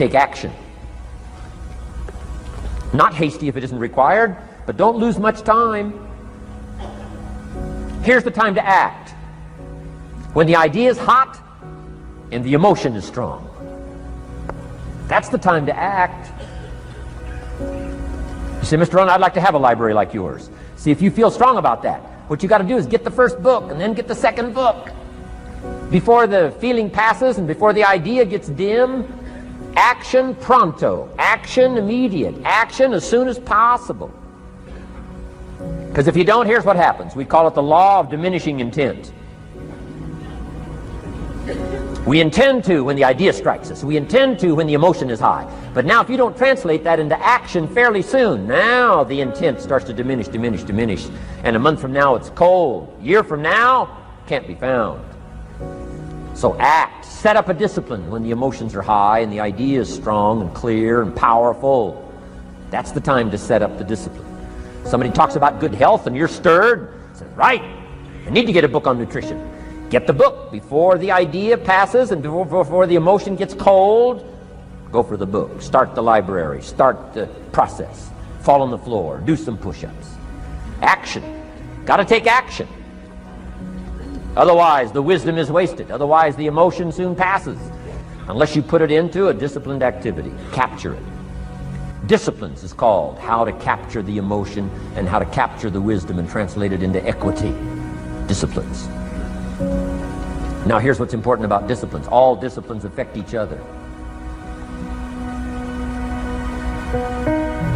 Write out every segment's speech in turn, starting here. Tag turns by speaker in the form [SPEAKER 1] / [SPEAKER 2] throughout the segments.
[SPEAKER 1] Take action. Not hasty if it isn't required, but don't lose much time. Here's the time to act. When the idea is hot and the emotion is strong. That's the time to act. You say, Mr. Rohn, I'd like to have a library like yours. See, if you feel strong about that, what you got to do is get the first book and then get the second book. Before the feeling passes and before the idea gets dim, action pronto, action immediate, action as soon as possible. Because if you don't, here's what happens. We call it the law of diminishing intent. We intend to when the idea strikes us. We intend to when the emotion is high. But now if you don't translate that into action fairly soon, now the intent starts to diminish. And a month from now it's cold. A year from now, can't be found. So act. Set up a discipline when the emotions are high and the idea is strong and clear and powerful. That's the time to set up the discipline. Somebody talks about good health and you're stirred. Say, right, I need to get a book on nutrition. Get the book before the idea passes and before the emotion gets cold. Go for the book. Start the library. Start the process. Fall on the floor. Do some push-ups. Action. Got to take action. Otherwise, the wisdom is wasted. Otherwise, the emotion soon passes. Unless you put it into a disciplined activity. Capture it. Disciplines is called how to capture the emotion and how to capture the wisdom and translate it into equity. Disciplines. Now here's what's important about disciplines. All disciplines affect each other.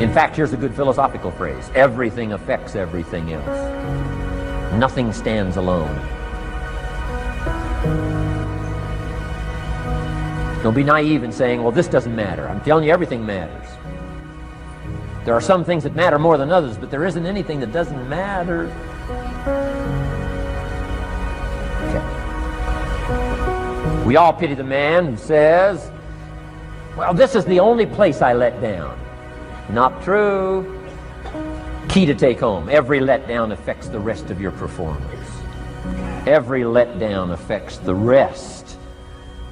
[SPEAKER 1] In fact, here's a good philosophical phrase. Everything affects everything else. Nothing stands alone. Don't be naive in saying, well, this doesn't matter. I'm telling you, everything matters. There are some things that matter more than others, but there isn't anything that doesn't matter. Okay. We all pity the man who says, well, this is the only place I let down. Not true. Key to take home. Every letdown affects the rest of your performance. Every letdown affects the rest.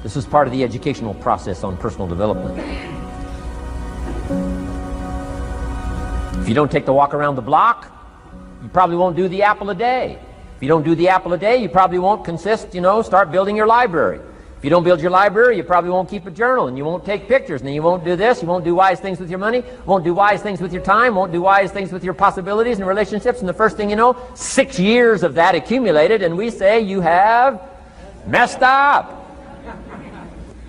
[SPEAKER 1] This is part of the educational process on personal development. If you don't take the walk around the block, you probably won't do the apple a day. If you don't do the apple a day, you probably won't start building your library. If you don't build your library, you probably won't keep a journal, and you won't take pictures, and then you won't do this, you won't do wise things with your money, won't do wise things with your time, won't do wise things with your possibilities and relationships, and the first thing you know, 6 years of that accumulated, and we say you have messed up.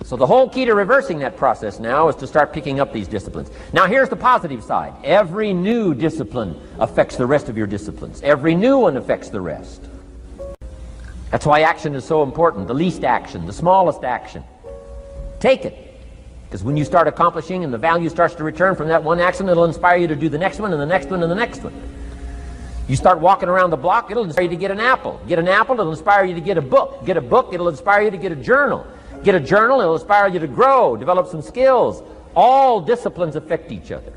[SPEAKER 1] So the whole key to reversing that process now is to start picking up these disciplines. Now here's the positive side. Every new discipline affects the rest of your disciplines. Every new one affects the rest. That's why action is so important. The least action, the smallest action. Take it. Because when you start accomplishing and the value starts to return from that one action, it'll inspire you to do the next one and the next one and the next one. You start walking around the block, it'll inspire you to get an apple. Get an apple, it'll inspire you to get a book. Get a book, it'll inspire you to get a journal. Get a journal, it'll inspire you to grow, develop some skills. All disciplines affect each other.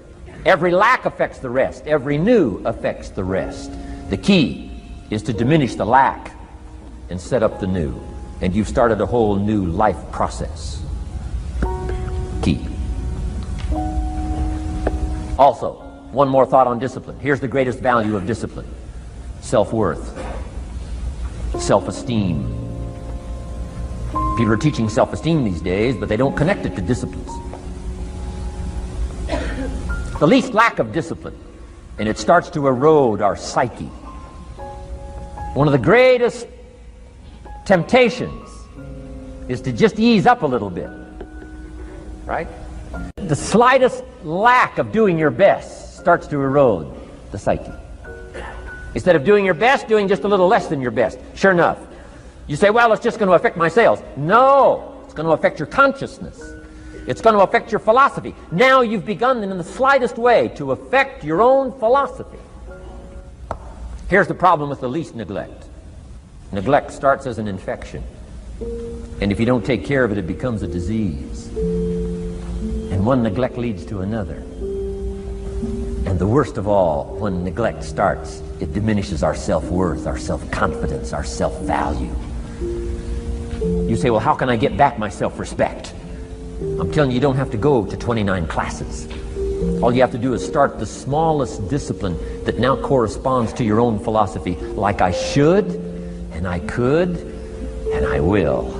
[SPEAKER 1] Every lack affects the rest. Every new affects the rest. The key is to diminish the lack and set up the new. And you've started a whole new life process. Key. Also, one more thought on discipline. Here's the greatest value of discipline. Self-worth. Self-esteem. People are teaching self-esteem these days, but they don't connect it to disciplines. The least lack of discipline, and it starts to erode our psyche. One of the greatest temptations is to just ease up a little bit, right? The slightest lack of doing your best starts to erode the psyche. Instead of doing your best, doing just a little less than your best. Sure enough, you say, well, it's just going to affect my sales. No, it's going to affect your consciousness. It's going to affect your philosophy. Now you've begun in the slightest way to affect your own philosophy. Here's the problem with the least neglect. Neglect starts as an infection. And if you don't take care of it, it becomes a disease. And one neglect leads to another. And the worst of all, when neglect starts, it diminishes our self-worth, our self-confidence, our self-value. You say, well, how can I get back my self-respect? I'm telling you, you don't have to go to 29 classes. All you have to do is start the smallest discipline that now corresponds to your own philosophy, like I should, and I could, and I will.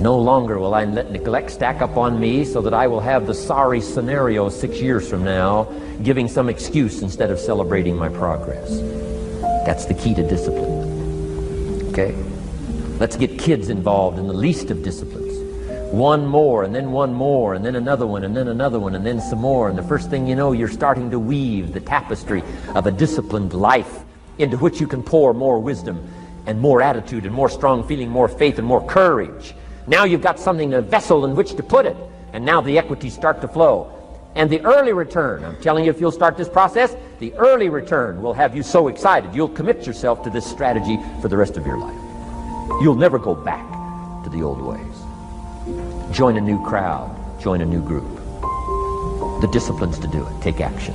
[SPEAKER 1] No longer will I let neglect stack up on me so that I will have the sorry scenario 6 years from now, giving some excuse instead of celebrating my progress. That's the key to discipline. Okay? Let's get kids involved in the least of disciplines. One more, and then one more, and then another one, and then another one, and then some more. And the first thing you know, you're starting to weave the tapestry of a disciplined life into which you can pour more wisdom and more attitude and more strong feeling, more faith and more courage. Now you've got something, a vessel in which to put it. And now the equities start to flow. And the early return, I'm telling you, if you'll start this process, the early return will have you so excited. You'll commit yourself to this strategy for the rest of your life. You'll never go back to the old ways. Join a new crowd. Join a new group. The disciplines to do it. Take action.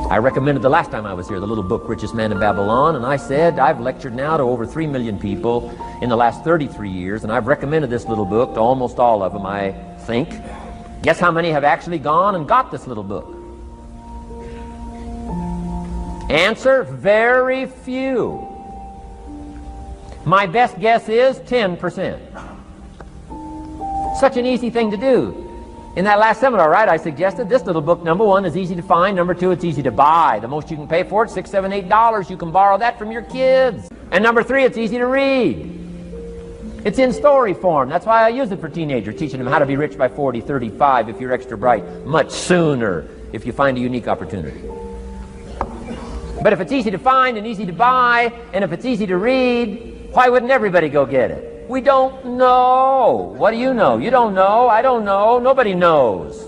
[SPEAKER 1] I recommended the last time I was here the little book, Richest Man in Babylon, and I said I've lectured now to over 3 million people in the last 33 years, and I've recommended this little book to almost all of them, I think. Guess how many have actually gone and got this little book? Answer, very few. My best guess is 10%. Such an easy thing to do. In that last seminar, right, I suggested this little book, number one, is easy to find. Number two, it's easy to buy. The most you can pay for it, $6, $7, $8. You can borrow that from your kids. And number three, it's easy to read. It's in story form. That's why I use it for teenagers, teaching them how to be rich by 40, 35 if you're extra bright, much sooner if you find a unique opportunity. But if it's easy to find and easy to buy, and if it's easy to read, why wouldn't everybody go get it? We don't know. What do you know? You don't know. I don't know. Nobody knows.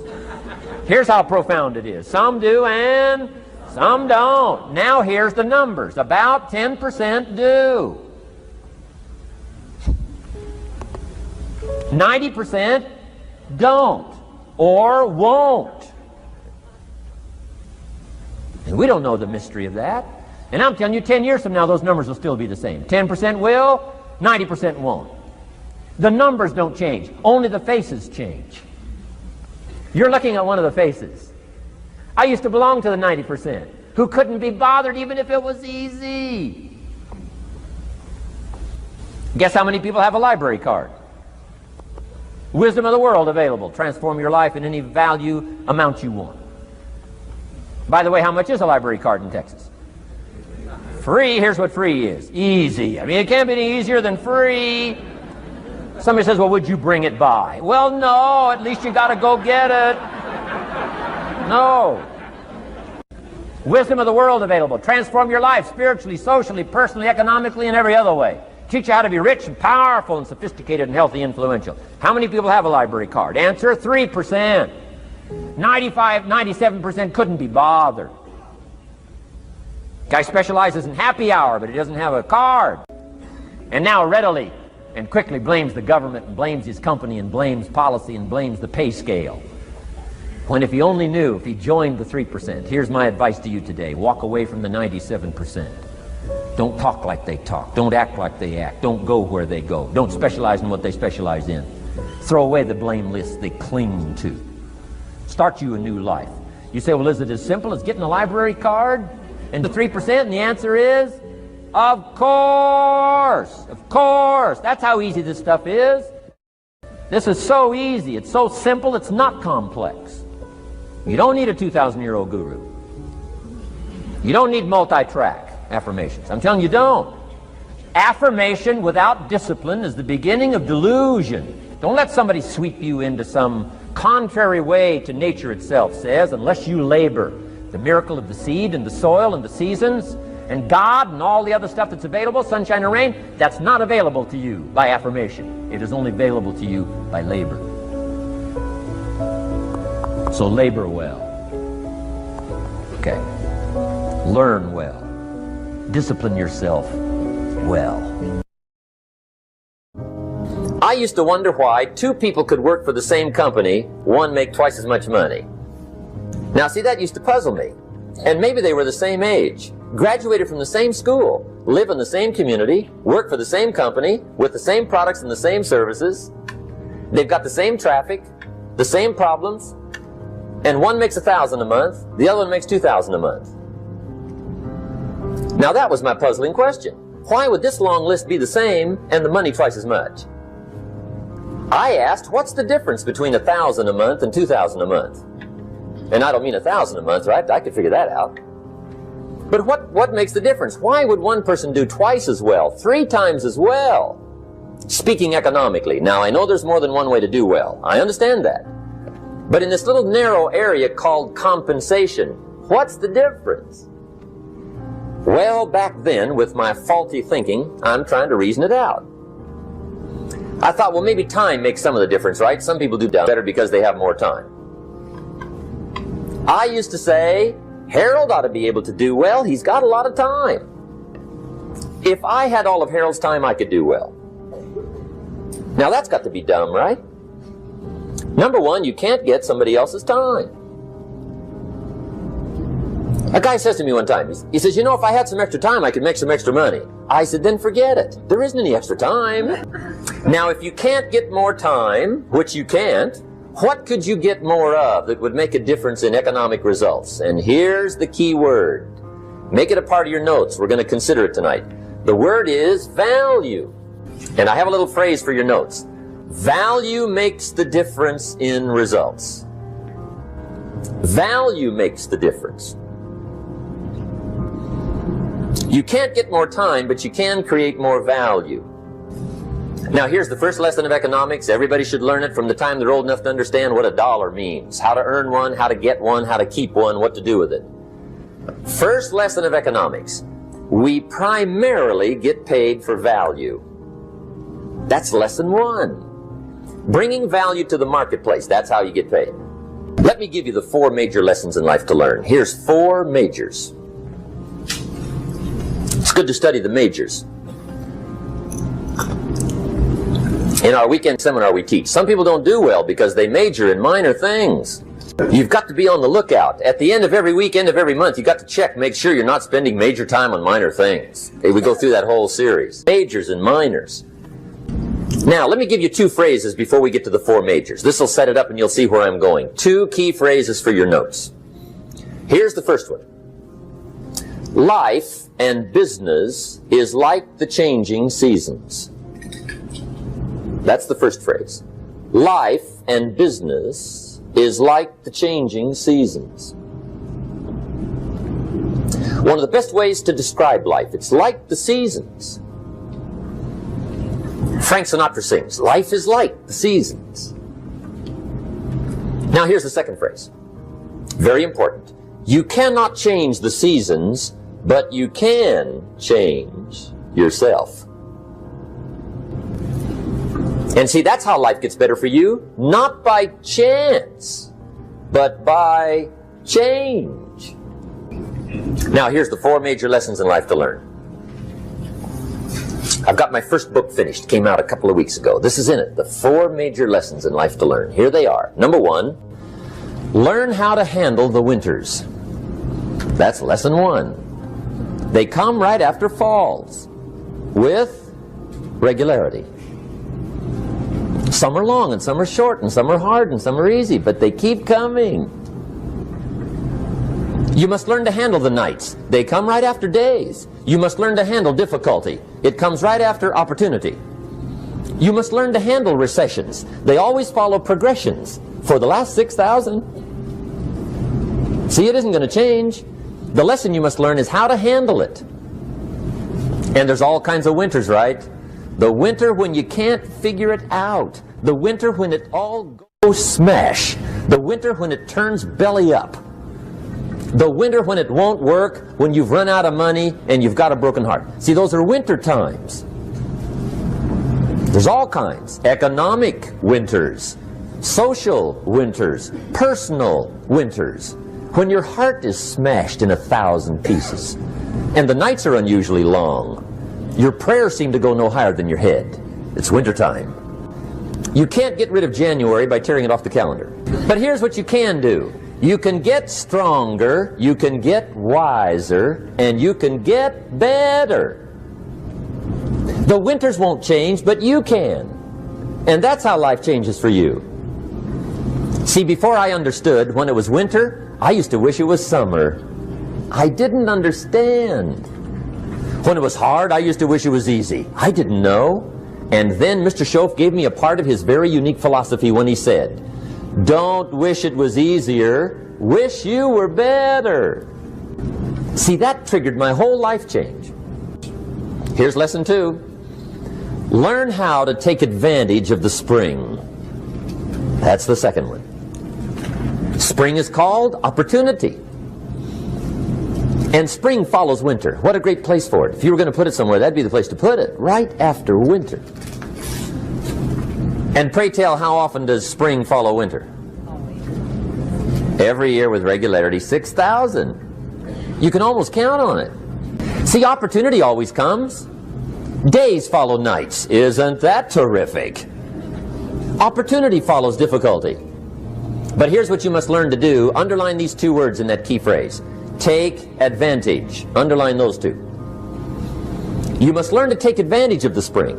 [SPEAKER 1] Here's how profound it is. Some do and some don't. Now here's the numbers. About 10% do. 90% don't or won't. And we don't know the mystery of that. And I'm telling you, 10 years from now, those numbers will still be the same. 10% will, 90% won't. The numbers don't change. Only the faces change. You're looking at one of the faces. I used to belong to the 90% who couldn't be bothered even if it was easy. Guess how many people have a library card? Wisdom of the world available. Transform your life in any value amount you want. By the way, how much is a library card in Texas? Free. Here's what free is. Easy. I mean, it can't be any easier than free. Somebody says, well, would you bring it by? Well, no. At least you got to go get it. No. Wisdom of the world available. Transform your life spiritually, socially, personally, economically, and every other way. Teach you how to be rich and powerful and sophisticated and healthy, influential. How many people have a library card? Answer, 3%. 95, 97% couldn't be bothered. Guy specializes in happy hour, but he doesn't have a card. And now readily and quickly blames the government and blames his company and blames policy and blames the pay scale. When if he only knew, if he joined the 3%, here's my advice to you today. Walk away from the 97%. Don't talk like they talk. Don't act like they act. Don't go where they go. Don't specialize in what they specialize in. Throw away the blame list they cling to. Start you a new life. You say, well, is it as simple as getting a library card and the 3%? And the answer is, of course. Of course. That's how easy this stuff is. This is so easy. It's so simple. It's not complex. You don't need a 2,000-year-old guru. You don't need multi-track affirmations. I'm telling you, don't. Affirmation without discipline is the beginning of delusion. Don't let somebody sweep you into some contrary way to nature itself says, unless you labor. The miracle of the seed and the soil and the seasons and God and all the other stuff that's available, sunshine and rain, that's not available to you by affirmation. It is only available to you by labor. So labor well. Okay. Learn well. Discipline yourself well. I used to wonder why two people could work for the same company, one make twice as much money. Now see, that used to puzzle me. And maybe they were the same age, graduated from the same school, live in the same community, work for the same company, with the same products and the same services. They've got the same traffic, the same problems, and one makes $1,000 a month, the other one makes $2,000 a month. Now that was my puzzling question. Why would this long list be the same and the money twice as much? I asked, what's the difference between $1,000 a month and $2,000 a month? And I don't mean $1,000 a month, right? I could figure that out. But what makes the difference? Why would one person do twice as well, 3 times as well? Speaking economically. Now, I know there's more than one way to do well. I understand that. But in this little narrow area called compensation, what's the difference? Well, back then, with my faulty thinking, I'm trying to reason it out. I thought, well, maybe time makes some of the difference, right? Some people do better because they have more time. I used to say, Harold ought to be able to do well. He's got a lot of time. If I had all of Harold's time, I could do well. Now, that's got to be dumb, right? Number one, you can't get somebody else's time. A guy says to me one time, he says, you know, if I had some extra time, I could make some extra money. I said, then forget it. There isn't any extra time. Now, if you can't get more time, which you can't, what could you get more of that would make a difference in economic results? And here's the key word. Make it a part of your notes. We're going to consider it tonight. The word is value. And I have a little phrase for your notes. Value makes the difference in results. Value makes the difference. You can't get more time, but you can create more value. Now, here's the first lesson of economics. Everybody should learn it from the time they're old enough to understand what a dollar means. How to earn one, how to get one, how to keep one, what to do with it. First lesson of economics. We primarily get paid for value. That's lesson 1. Bringing value to the marketplace. That's how you get paid. Let me give you the 4 major lessons in life to learn. Here's 4 majors. It's good to study the majors. In our weekend seminar we teach. Some people don't do well because they major in minor things. You've got to be on the lookout. At the end of every week, end of every month, you've got to check, make sure you're not spending major time on minor things. We go through that whole series. Majors and minors. Now, let me give you 2 phrases before we get to the 4 majors. This will set it up and you'll see where I'm going. 2 key phrases for your notes. Here's the first one. Life and business is like the changing seasons. That's the first phrase. Life and business is like the changing seasons. One of the best ways to describe life, it's like the seasons. Frank Sinatra sings, life is like the seasons. Now here's the second phrase. Very important. You cannot change the seasons, but you can change yourself. And see, that's how life gets better for you. Not by chance, but by change. Now, here's the 4 major lessons in life to learn. I've got my first book finished. Came out a couple of weeks ago. This is in it. The 4 major lessons in life to learn. Here they are. Number 1, learn how to handle the winters. That's lesson 1. They come right after falls with regularity. Some are long and some are short and some are hard and some are easy, but they keep coming. You must learn to handle the nights. They come right after days. You must learn to handle difficulty. It comes right after opportunity. You must learn to handle recessions. They always follow progressions for the last 6,000. See, it isn't going to change. The lesson you must learn is how to handle it. And there's all kinds of winters, right? The winter when you can't figure it out. The winter when it all goes smash. The winter when it turns belly up. The winter when it won't work, when you've run out of money and you've got a broken heart. See, those are winter times. There's all kinds. Economic winters, social winters, personal winters. When your heart is smashed in 1,000 pieces and the nights are unusually long. Your prayers seem to go no higher than your head. It's wintertime. You can't get rid of January by tearing it off the calendar. But here's what you can do. You can get stronger, you can get wiser, and you can get better. The winters won't change, but you can. And that's how life changes for you. See, before I understood, when it was winter, I used to wish it was summer. I didn't understand. When it was hard, I used to wish it was easy. I didn't know. And then Mr. Schoaf gave me a part of his very unique philosophy when he said, "Don't wish it was easier, wish you were better." See, that triggered my whole life change. Here's lesson 2. Learn how to take advantage of the spring. That's the second one. Spring is called opportunity. And spring follows winter. What a great place for it. If you were going to put it somewhere, that'd be the place to put it, right after winter. And pray tell, how often does spring follow winter? Every year with regularity, 6,000. You can almost count on it. See, opportunity always comes. Days follow nights. Isn't that terrific? Opportunity follows difficulty. But here's what you must learn to do. Underline these 2 words in that key phrase. Take advantage. Underline those 2. You must learn to take advantage of the spring.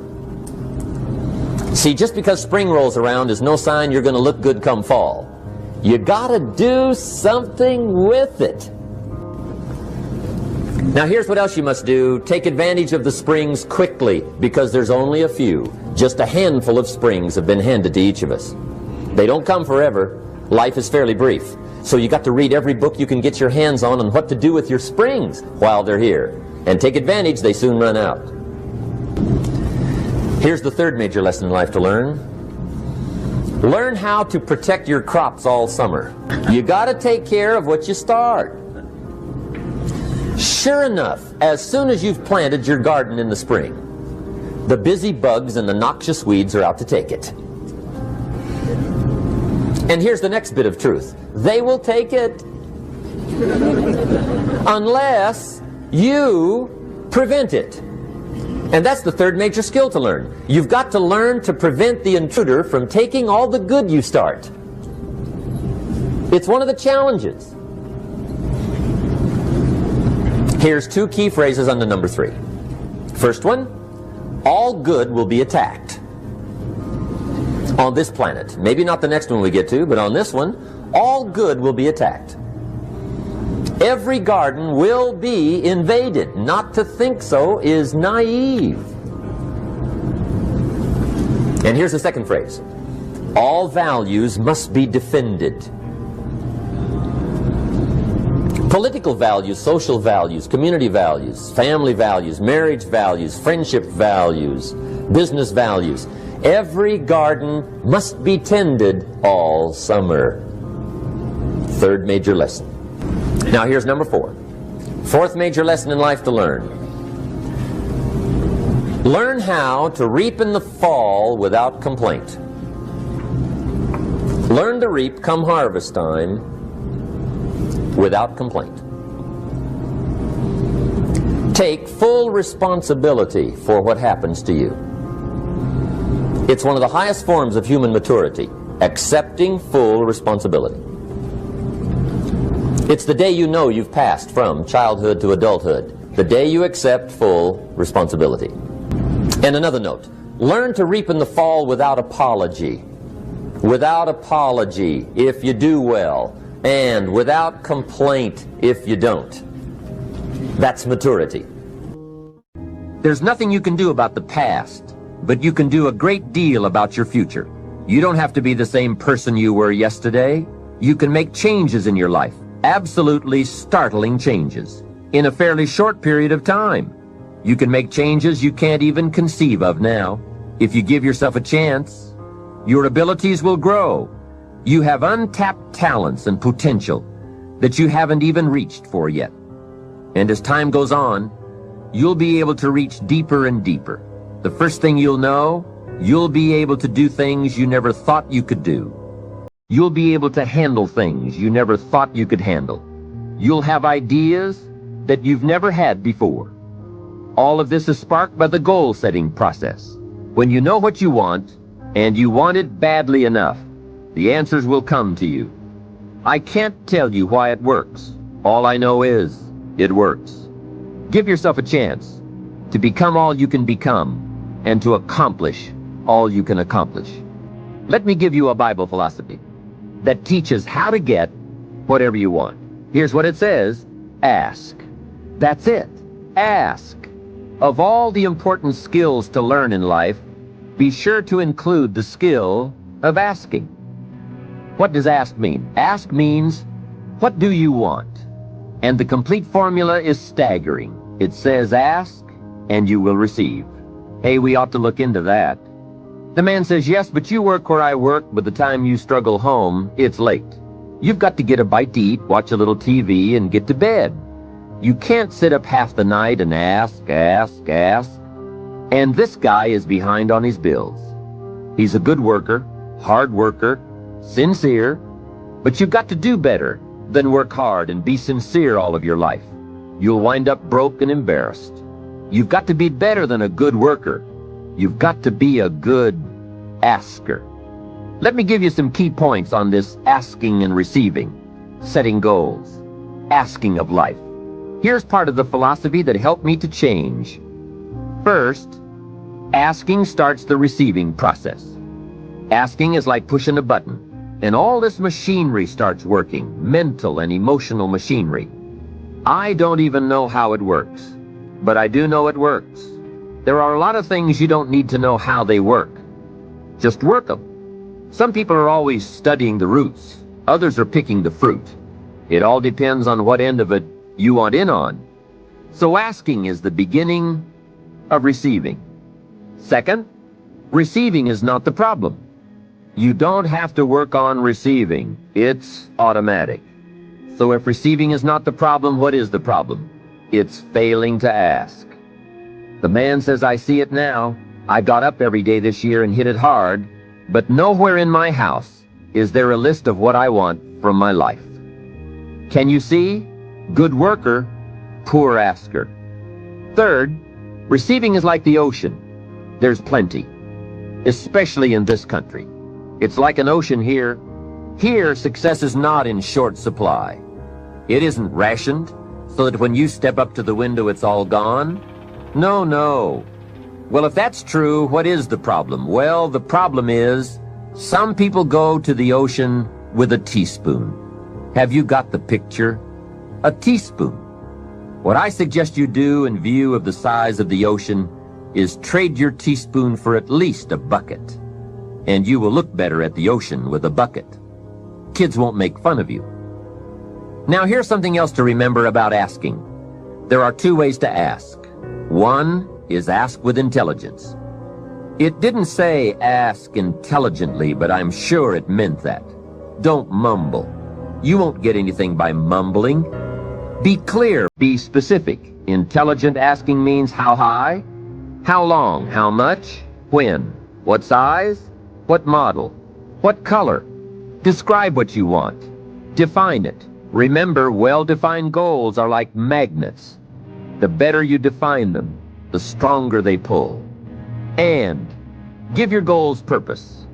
[SPEAKER 1] See, just because spring rolls around is no sign you're going to look good come fall. You gotta do something with it. Now here's what else you must do. Take advantage of the springs quickly, because there's only a few. Just a handful of springs have been handed to each of us. They don't come forever. Life is fairly brief. So you got to read every book you can get your hands on what to do with your springs while they're here. And take advantage, they soon run out. Here's the third major lesson in life to learn. Learn how to protect your crops all summer. You got to take care of what you start. Sure enough, as soon as you've planted your garden in the spring, the busy bugs and the noxious weeds are out to take it. And here's the next bit of truth. They will take it unless you prevent it. And that's the third major skill to learn. You've got to learn to prevent the intruder from taking all the good you start. It's one of the challenges. Here's 2 key phrases under number 3. First one, all good will be attacked. On this planet. Maybe not the next one we get to, but on this one, all good will be attacked. Every garden will be invaded. Not to think so is naive. And here's the second phrase. All values must be defended. Political values, social values, community values, family values, marriage values, friendship values, business values. Every garden must be tended all summer. Third major lesson. Now here's number 4. Fourth major lesson in life to learn. Learn how to reap in the fall without complaint. Learn to reap come harvest time without complaint. Take full responsibility for what happens to you. It's one of the highest forms of human maturity, accepting full responsibility. It's the day you know you've passed from childhood to adulthood, the day you accept full responsibility. And another note, learn to reap in the fall without apology. Without apology if you do well, and without complaint if you don't. That's maturity. There's nothing you can do about the past, but you can do a great deal about your future. You don't have to be the same person you were yesterday. You can make changes in your life, absolutely startling changes, in a fairly short period of time. You can make changes you can't even conceive of now. If you give yourself a chance, your abilities will grow. You have untapped talents and potential that you haven't even reached for yet. And as time goes on, you'll be able to reach deeper and deeper. The first thing you'll know, you'll be able to do things you never thought you could do. You'll be able to handle things you never thought you could handle. You'll have ideas that you've never had before. All of this is sparked by the goal-setting process. When you know what you want, and you want it badly enough, the answers will come to you. I can't tell you why it works. All I know is, it works. Give yourself a chance to become all you can become, and to accomplish all you can accomplish. Let me give you a Bible philosophy that teaches how to get whatever you want. Here's what it says: ask. That's it. Ask. Of all the important skills to learn in life, be sure to include the skill of asking. What does ask mean? Ask means, what do you want? And the complete formula is staggering. It says ask and you will receive. Hey, we ought to look into that. The man says, yes, but you work where I work. By the time you struggle home, it's late. You've got to get a bite to eat, watch a little TV, and get to bed. You can't sit up half the night and ask. And this guy is behind on his bills. He's a good worker, hard worker, sincere, but you've got to do better than work hard and be sincere all of your life. You'll wind up broke and embarrassed. You've got to be better than a good worker. You've got to be a good asker. Let me give you some key points on this asking and receiving, setting goals, asking of life. Here's part of the philosophy that helped me to change. First, asking starts the receiving process. Asking is like pushing a button, and all this machinery starts working, mental and emotional machinery. I don't even know how it works, but I do know it works. There are a lot of things you don't need to know how they work. Just work them. Some people are always studying the roots. Others are picking the fruit. It all depends on what end of it you want in on. So asking is the beginning of receiving. Second, receiving is not the problem. You don't have to work on receiving. It's automatic. So if receiving is not the problem, what is the problem? It's failing to ask. The man says, I see it now. I got up every day this year and hit it hard, but nowhere in my house is there a list of what I want from my life. Can you see? Good worker, poor asker. Third, receiving is like the ocean. There's plenty, especially in this country. It's like an ocean here. Here, success is not in short supply. It isn't rationed, so that when you step up to the window, it's all gone. No. Well, if that's true, what is the problem? Well, the problem is some people go to the ocean with a teaspoon. Have you got the picture? A teaspoon. What I suggest you do in view of the size of the ocean is trade your teaspoon for at least a bucket. And you will look better at the ocean with a bucket. Kids won't make fun of you. Now here's something else to remember about asking. There are two ways to ask. One is ask with intelligence. It didn't say ask intelligently, but I'm sure it meant that. Don't mumble. You won't get anything by mumbling. Be clear, be specific. Intelligent asking means how high, how long, how much, when, what size, what model, what color. Describe what you want. Define it. Remember, well-defined goals are like magnets. The better you define them, the stronger they pull. And give your goals purpose.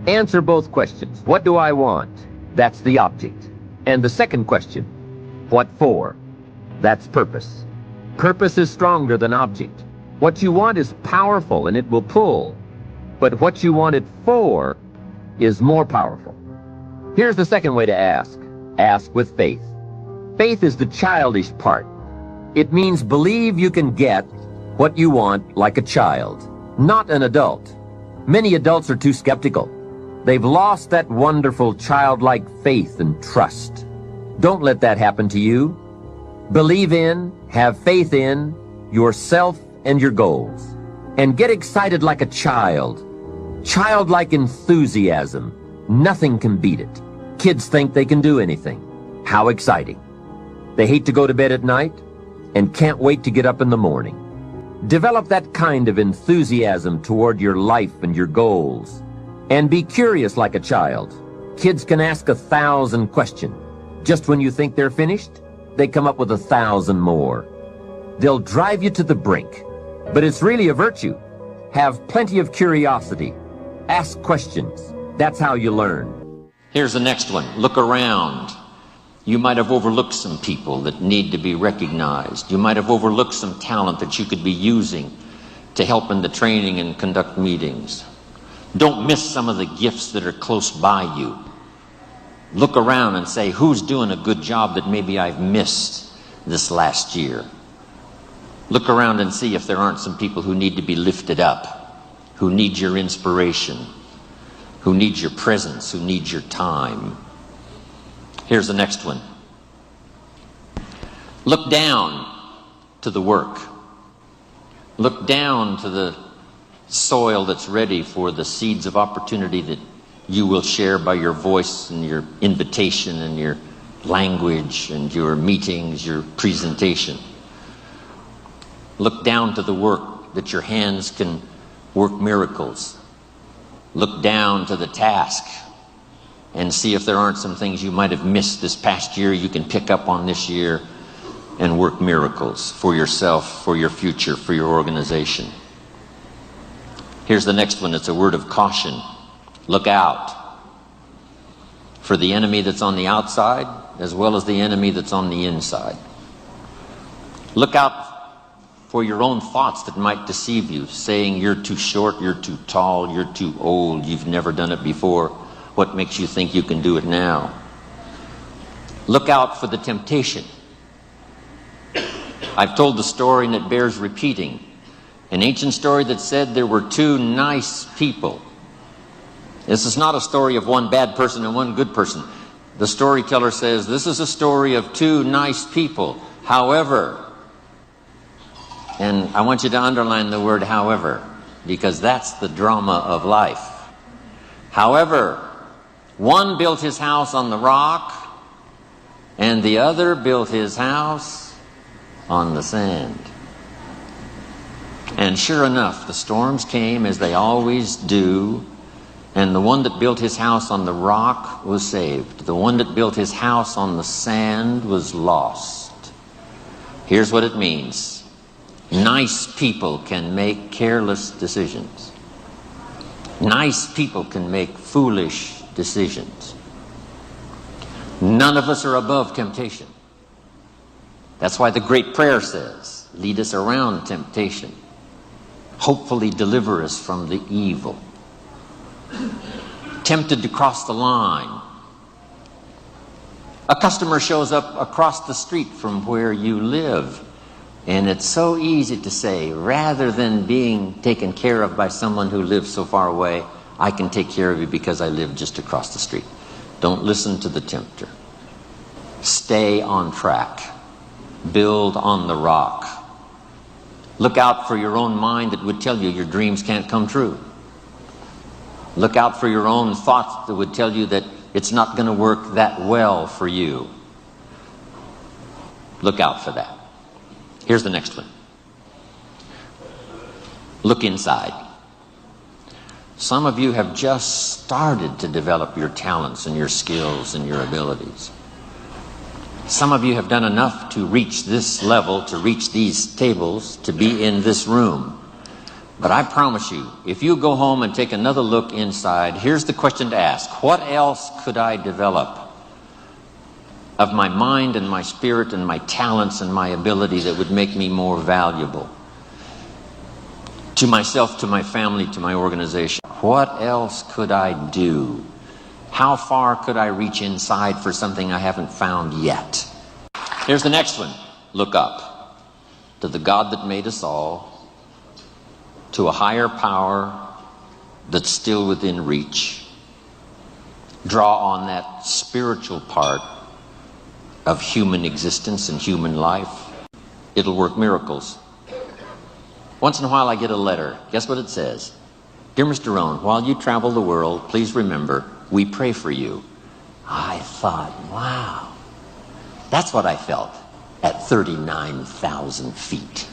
[SPEAKER 1] Answer both questions. What do I want? That's the object. And the second question, what for? That's purpose. Purpose is stronger than object. What you want is powerful and it will pull. But what you want it for is more powerful. Here's the second way to ask. Ask with faith. Faith is the childish part. It means believe you can get what you want like a child, not an adult. Many adults are too skeptical. They've lost that wonderful childlike faith and trust. Don't let that happen to you. Believe in, have faith in yourself and your goals. And get excited like a child. Childlike enthusiasm. Nothing can beat it. Kids think they can do anything. How exciting. They hate to go to bed at night and can't wait to get up in the morning. Develop that kind of enthusiasm toward your life and your goals. And be curious like a child. Kids can ask 1,000 questions. Just when you think they're finished, they come up with 1,000 more. They'll drive you to the brink. But it's really a virtue. Have plenty of curiosity. Ask questions. That's how you learn. Here's the next one. Look around. You might have overlooked some people that need to be recognized. You might have overlooked some talent that you could be using to help in the training and conduct meetings. Don't miss some of the gifts that are close by you. Look around and say, who's doing a good job that maybe I've missed this last year? Look around and see if there aren't some people who need to be lifted up, who need your inspiration, who need your presence, who need your time. Here's the next one. Look down to the work. Look down to the soil that's ready for the seeds of opportunity that you will share by your voice and your invitation and your language and your meetings, your presentation. Look down to the work that your hands can work miracles. Look down to the task and see if there aren't some things you might have missed this past year you can pick up on this year and work miracles for yourself, for your future, for your organization. Here's the next one. It's a word of caution. Look out for the enemy that's on the outside as well as the enemy that's on the inside. Look out for your own thoughts that might deceive you, saying you're too short, you're too tall, you're too old, you've never done it before. What makes you think you can do it now? Look out for the temptation. I've told the story and it bears repeating. An ancient story that said there were two nice people. This is not a story of one bad person and one good person. The storyteller says this is a story of two nice people. However, and I want you to underline the word however, because that's the drama of life. However, one built his house on the rock and the other built his house on the sand. And sure enough, the storms came as they always do, and the one that built his house on the rock was saved. The one that built his house on the sand was lost. Here's what it means. Nice people can make careless decisions. Nice people can make foolish decisions. None of us are above temptation. That's why the great prayer says, lead us around temptation. Hopefully deliver us from the evil. Tempted to cross the line. A customer shows up across the street from where you live. And it's so easy to say, rather than being taken care of by someone who lives so far away, I can take care of you because I live just across the street. Don't listen to the tempter. Stay on track. Build on the rock. Look out for your own mind that would tell you your dreams can't come true. Look out for your own thoughts that would tell you that it's not going to work that well for you. Look out for that. Here's the next one. Look inside. Some of you have just started to develop your talents and your skills and your abilities. Some of you have done enough to reach this level, to reach these tables, to be in this room. But I promise you, if you go home and take another look inside, here's the question to ask. What else could I develop of my mind and my spirit and my talents and my ability that would make me more valuable to myself, to my family, to my organization? What else could I do? How far could I reach inside for something I haven't found yet? Here's the next one. Look up to the God that made us all, to a higher power that's still within reach. Draw on that spiritual part of human existence and human life. It'll work miracles. Once in a while I get a letter. Guess what it says? Dear Mr. Rohn, while you travel the world, please remember, we pray for you. I thought, wow, that's what I felt at 39,000 feet.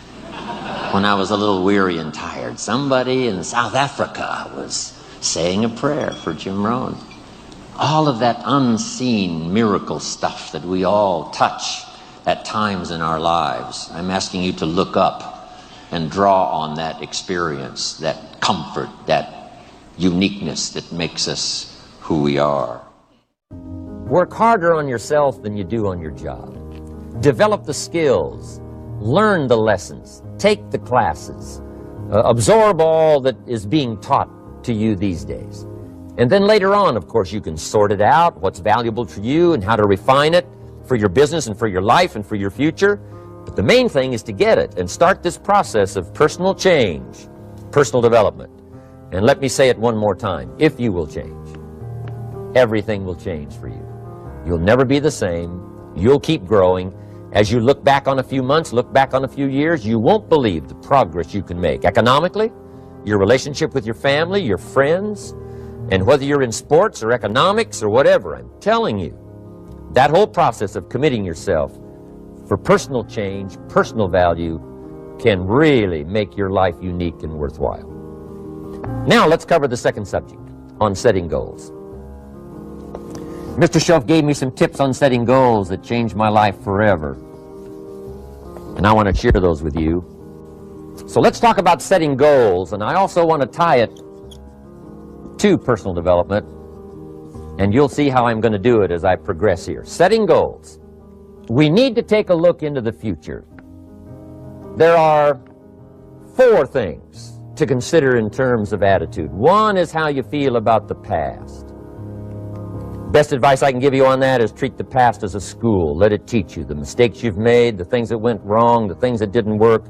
[SPEAKER 1] When I was a little weary and tired, somebody in South Africa was saying a prayer for Jim Rohn. All of that unseen miracle stuff that we all touch at times in our lives. I'm asking you to look up and draw on that experience, that comfort, that uniqueness that makes us who we are. Work harder on yourself than you do on your job. Develop the skills. Learn the lessons. Take the classes. Absorb all that is being taught to you these days? And then later on, of course, you can sort it out, what's valuable to you and how to refine it for your business and for your life and for your future. But the main thing is to get it and start this process of personal change, personal development. And let me say it one more time. If you will change, everything will change for you. You'll never be the same. You'll keep growing. As you look back on a few months, look back on a few years, you won't believe the progress you can make. Economically, your relationship with your family, your friends, and whether you're in sports or economics or whatever, I'm telling you, that whole process of committing yourself for personal change, personal value, can really make your life unique and worthwhile. Now let's cover the second subject, on setting goals. Mr. Shelf gave me some tips on setting goals that changed my life forever. And I want to share those with you. So let's talk about setting goals, and I also want to tie it to personal development, and you'll see how I'm going to do it as I progress here. Setting goals. We need to take a look into the future. There are 4 things to consider in terms of attitude. One is how you feel about the past. Best advice I can give you on that is treat the past as a school. Let it teach you the mistakes you've made, the things that went wrong, the things that didn't work.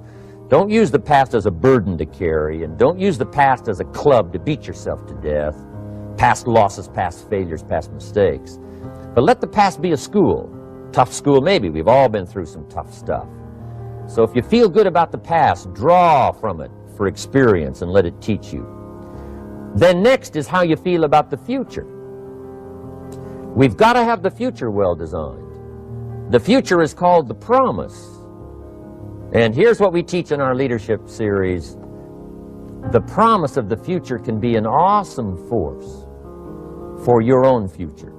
[SPEAKER 1] Don't use the past as a burden to carry, and don't use the past as a club to beat yourself to death. Past losses, past failures, past mistakes. But let the past be a school. Tough school maybe. We've all been through some tough stuff. So if you feel good about the past, draw from it for experience and let it teach you. Then next is how you feel about the future. We've got to have the future well designed. The future is called the promise. And here's what we teach in our leadership series. The promise of the future can be an awesome force for your own future.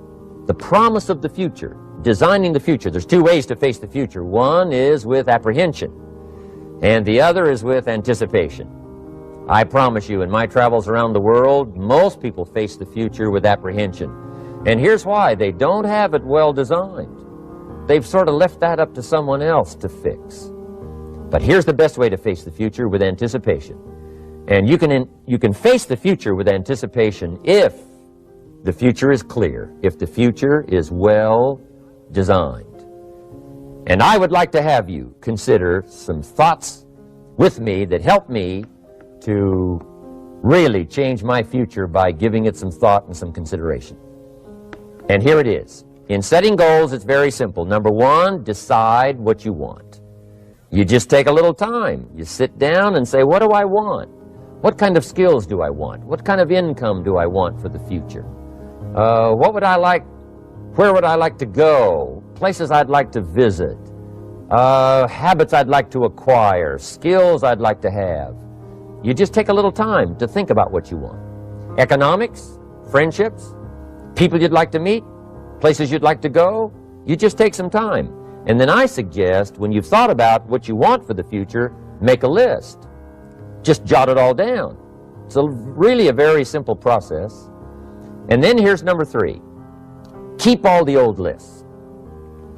[SPEAKER 1] The promise of the future, designing the future. There's 2 ways to face the future. One is with apprehension, and the other is with anticipation. I promise you, in my travels around the world, most people face the future with apprehension. And here's why. They don't have it well designed. They've sort of left that up to someone else to fix. But here's the best way to face the future, with anticipation. And you can face the future with anticipation if the future is clear, if the future is well designed. And I would like to have you consider some thoughts with me that help me to really change my future by giving it some thought and some consideration. And here it is. In setting goals, it's very simple. Number 1, decide what you want. You just take a little time. You sit down and say, what do I want? What kind of skills do I want? What kind of income do I want for the future? What would I like? Where would I like to go? Places I'd like to visit. Habits I'd like to acquire. Skills I'd like to have. You just take a little time to think about what you want. Economics, friendships, people you'd like to meet, places you'd like to go. You just take some time. And then I suggest, when you've thought about what you want for the future, make a list. Just jot it all down. It's really a very simple process. And then here's number 3. Keep all the old lists.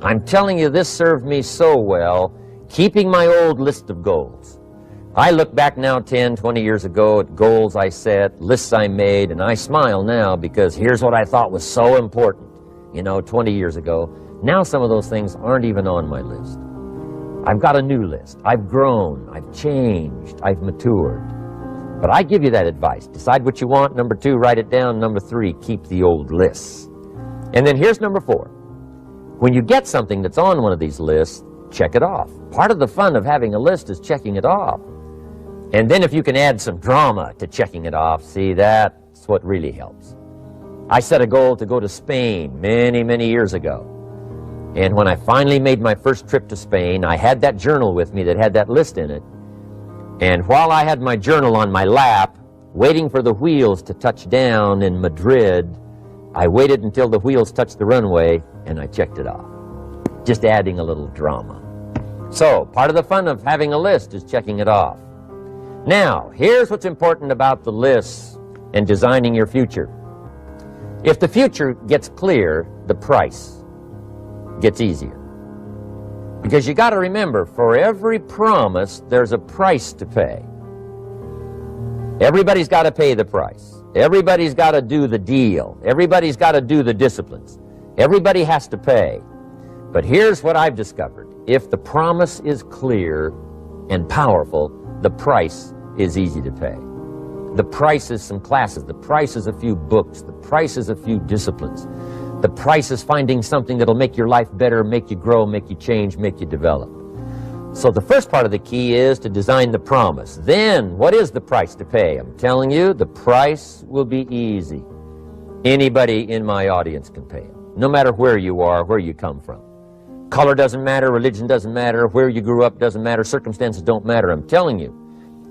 [SPEAKER 1] I'm telling you, this served me so well, keeping my old list of goals. I look back now 10, 20 years ago at goals I set, lists I made, and I smile now because here's what I thought was so important, 20 years ago. Now some of those things aren't even on my list. I've got a new list. I've grown, I've changed, I've matured. But I give you that advice. Decide what you want. Number 2, write it down. Number 3, keep the old lists. And then here's number 4. When you get something that's on one of these lists, check it off. Part of the fun of having a list is checking it off. And then if you can add some drama to checking it off, see, that's what really helps. I set a goal to go to Spain many, many years ago. And when I finally made my first trip to Spain, I had that journal with me that had that list in it. And while I had my journal on my lap, waiting for the wheels to touch down in Madrid, I waited until the wheels touched the runway, and I checked it off. Just adding a little drama. So, part of the fun of having a list is checking it off. Now, here's what's important about the lists and designing your future. If the future gets clear, the price gets easier. Because you got to remember, for every promise, there's a price to pay. Everybody's got to pay the price. Everybody's got to do the deal. Everybody's got to do the disciplines. Everybody has to pay. But here's what I've discovered. If the promise is clear and powerful, the price is easy to pay. The price is some classes. The price is a few books. The price is a few disciplines. The price is finding something that'll make your life better, make you grow, make you change, make you develop. So the first part of the key is to design the promise. Then, what is the price to pay? I'm telling you, the price will be easy. Anybody in my audience can pay it, no matter where you are, where you come from. Color doesn't matter, religion doesn't matter, where you grew up doesn't matter, circumstances don't matter. I'm telling you,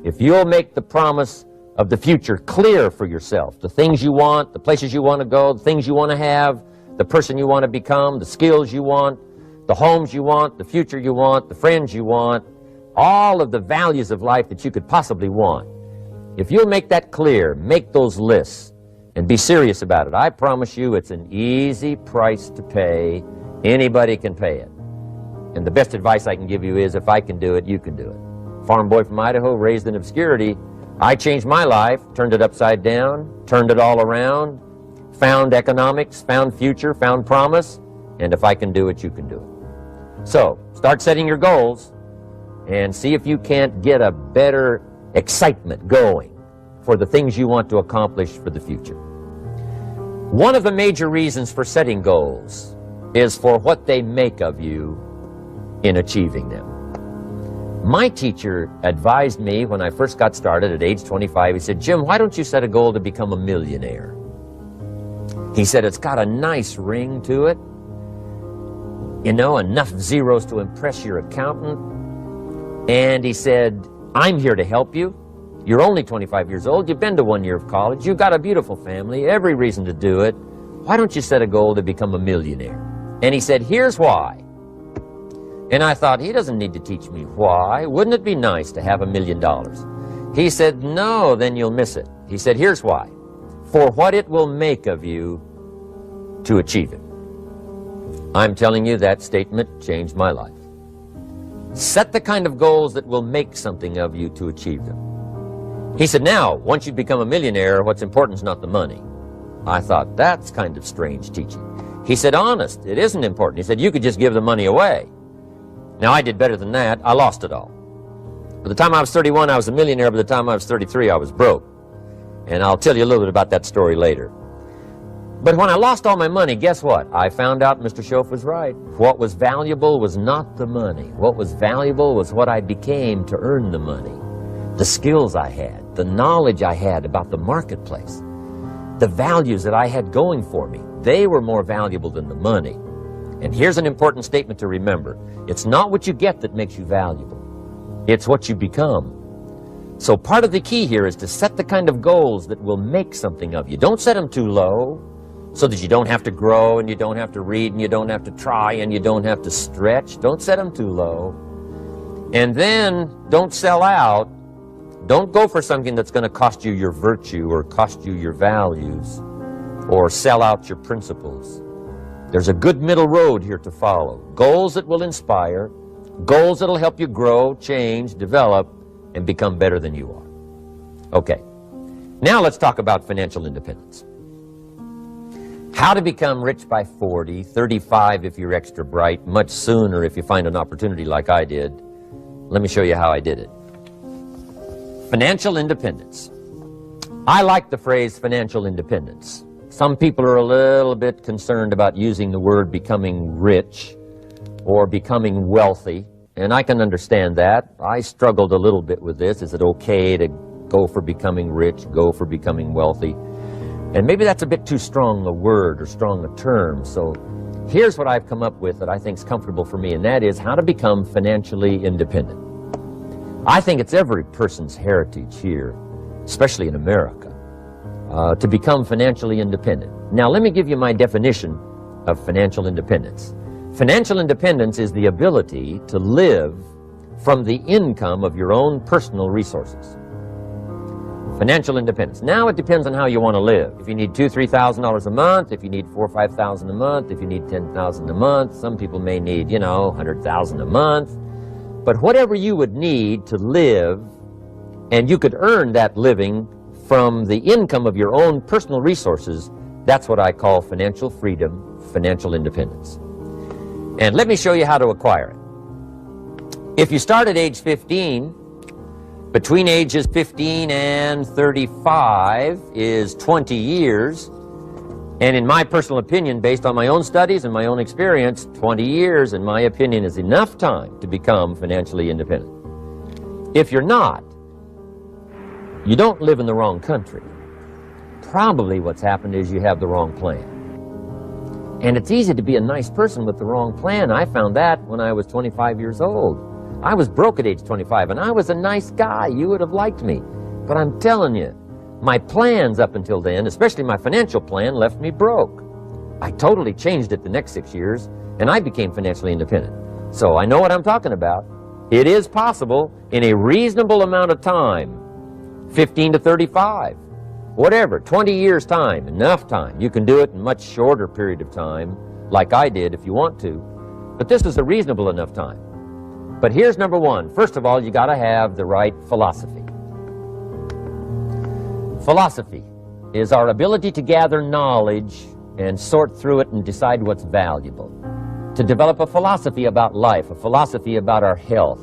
[SPEAKER 1] if you'll make the promise of the future clear for yourself, the things you want, the places you want to go, the things you want to have, the person you want to become, the skills you want, the homes you want, the future you want, the friends you want, all of the values of life that you could possibly want. If you'll make that clear, make those lists, and be serious about it, I promise you it's an easy price to pay. Anybody can pay it. And the best advice I can give you is, if I can do it, you can do it. Farm boy from Idaho, raised in obscurity, I changed my life, turned it upside down, turned it all around, found economics, found future, found promise, and if I can do it, you can do it. So, start setting your goals and see if you can't get a better excitement going for the things you want to accomplish for the future. One of the major reasons for setting goals is for what they make of you in achieving them. My teacher advised me when I first got started at age 25, he said, "Jim, why don't you set a goal to become a millionaire?" He said, "It's got a nice ring to it. You know, enough zeros to impress your accountant." And he said, "I'm here to help you. You're only 25 years old. You've been to 1 year of college. You've got a beautiful family, every reason to do it. Why don't you set a goal to become a millionaire?" And he said, "Here's why." And I thought, he doesn't need to teach me why. Wouldn't it be nice to have $1 million? He said, "No, then you'll miss it." He said, "Here's why. For what it will make of you to achieve it." I'm telling you, that statement changed my life. Set the kind of goals that will make something of you to achieve them. He said, "Now, once you become a millionaire, what's important is not the money." I thought, that's kind of strange teaching. He said, "Honest, it isn't important." He said, "You could just give the money away." Now, I did better than that. I lost it all. By the time I was 31, I was a millionaire. By the time I was 33, I was broke. And I'll tell you a little bit about that story later. But when I lost all my money, guess what? I found out Mr. Schoaf was right. What was valuable was not the money. What was valuable was what I became to earn the money. The skills I had, the knowledge I had about the marketplace, the values that I had going for me, they were more valuable than the money. And here's an important statement to remember. It's not what you get that makes you valuable. It's what you become. So part of the key here is to set the kind of goals that will make something of you. Don't set them too low so that you don't have to grow and you don't have to read and you don't have to try and you don't have to stretch. Don't set them too low. And then don't sell out. Don't go for something that's going to cost you your virtue or cost you your values or sell out your principles. There's a good middle road here to follow. Goals that will inspire, goals that will help you grow, change, develop, and become better than you are. Okay, now let's talk about financial independence. How to become rich by 40, 35 if you're extra bright, much sooner if you find an opportunity like I did. Let me show you how I did it. Financial independence. I like the phrase financial independence. Some people are a little bit concerned about using the word becoming rich or becoming wealthy, and I can understand that. I struggled a little bit with this. Is it okay to go for becoming rich, go for becoming wealthy? And maybe that's a bit too strong a word or strong a term. So here's what I've come up with that I think is comfortable for me, and that is how to become financially independent. I think it's every person's heritage here, especially in America, to become financially independent. Now, let me give you my definition of financial independence. Financial independence is the ability to live from the income of your own personal resources. Financial independence. Now, it depends on how you want to live. If you need $2,000, $3,000 a month, if you need $4,000 or $5,000 a month, if you need $10,000 a month, some people may need, $100,000 a month. But whatever you would need to live, and you could earn that living from the income of your own personal resources, that's what I call financial freedom, financial independence. And let me show you how to acquire it. If you start at age 15, between ages 15 and 35 is 20 years. And in my personal opinion, based on my own studies and my own experience, 20 years, in my opinion, is enough time to become financially independent. If you're not, you don't live in the wrong country. Probably what's happened is you have the wrong plan. And it's easy to be a nice person with the wrong plan. I found that when I was 25 years old. I was broke at age 25, and I was a nice guy. You would have liked me. But I'm telling you, my plans up until then, especially my financial plan, left me broke. I totally changed it the next 6 years, and I became financially independent. So I know what I'm talking about. It is possible in a reasonable amount of time, 15 to 35, whatever, 20 years time, enough time. You can do it in a much shorter period of time, like I did if you want to. But this is a reasonable enough time. But here's number one. First of all, you got to have the right philosophy. Philosophy is our ability to gather knowledge and sort through it and decide what's valuable. To develop a philosophy about life, a philosophy about our health,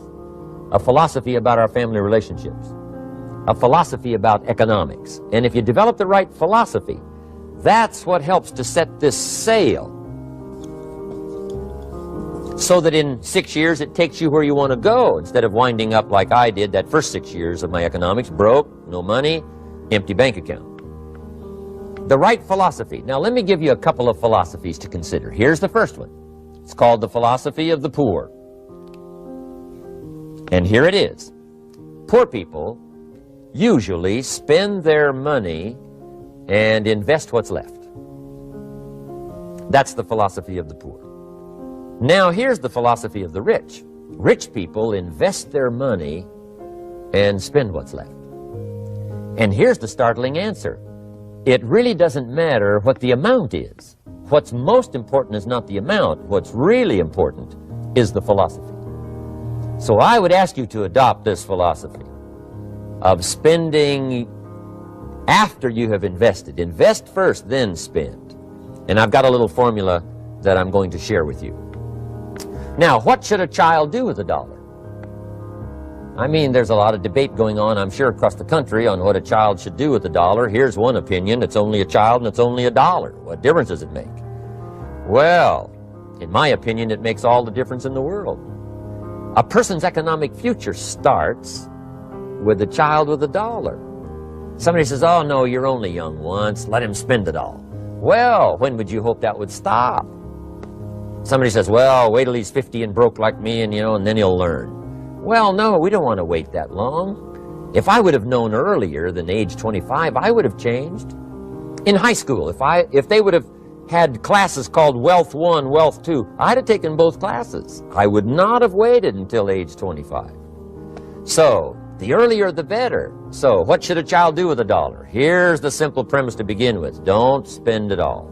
[SPEAKER 1] a philosophy about our family relationships, a philosophy about economics. And if you develop the right philosophy, that's what helps to set this sail so that in 6 years it takes you where you want to go, instead of winding up like I did that first 6 years of my economics, broke, no money, empty bank account. The right philosophy. Now let me give you a couple of philosophies to consider. Here's the first one. It's called the philosophy of the poor. And here it is. Poor people usually spend their money and invest what's left. That's the philosophy of the poor. Now here's the philosophy of the rich. Rich people invest their money and spend what's left. And here's the startling answer. It really doesn't matter what the amount is. What's most important is not the amount. What's really important is the philosophy. So I would ask you to adopt this philosophy of spending after you have invested. Invest first, then spend. And I've got a little formula that I'm going to share with you. Now, what should a child do with $1? I mean, there's a lot of debate going on, I'm sure, across the country on what a child should do with $1. Here's one opinion. It's only a child and it's only $1. What difference does it make? Well, in my opinion, it makes all the difference in the world. A person's economic future starts with a child with $1. Somebody says, oh, no, you're only young once. Let him spend it all. Well, when would you hope that would stop? Somebody says, well, wait till he's 50 and broke like me, and then he'll learn. Well, no, we don't want to wait that long. If I would have known earlier than age 25, I would have changed. In high school, if they would have had classes called Wealth 1, Wealth 2, I'd have taken both classes. I would not have waited until age 25. So, the earlier the better. So, what should a child do with $1? Here's the simple premise to begin with. Don't spend it all.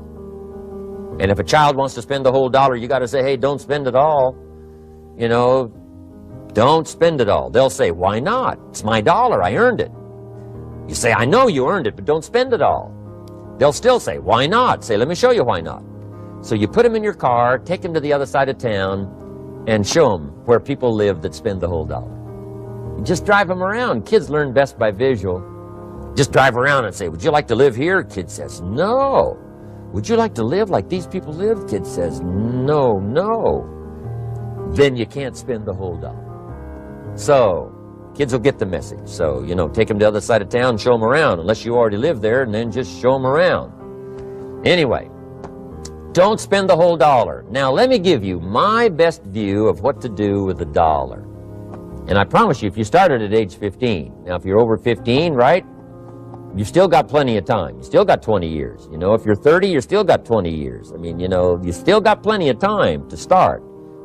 [SPEAKER 1] And if a child wants to spend the whole $1, you got to say, hey, don't spend it all. Don't spend it all. They'll say, why not? It's my $1. I earned it. You say, I know you earned it, but don't spend it all. They'll still say, why not? Say, let me show you why not. So you put them in your car, take them to the other side of town, and show them where people live that spend the whole $1. You just drive them around. Kids learn best by visual. Just drive around and say, would you like to live here? Kid says, no. Would you like to live like these people live? Kid says, no, no. Then you can't spend the whole $1. So, kids will get the message. So, take them to the other side of town and show them around, unless you already live there, and then just show them around. Anyway, don't spend the whole $1. Now, let me give you my best view of what to do with $1. And I promise you, if you started at age 15, now if you're over 15, right, you've still got plenty of time. You still got 20 years. If you're 30, you still got 20 years. I mean, you still got plenty of time to start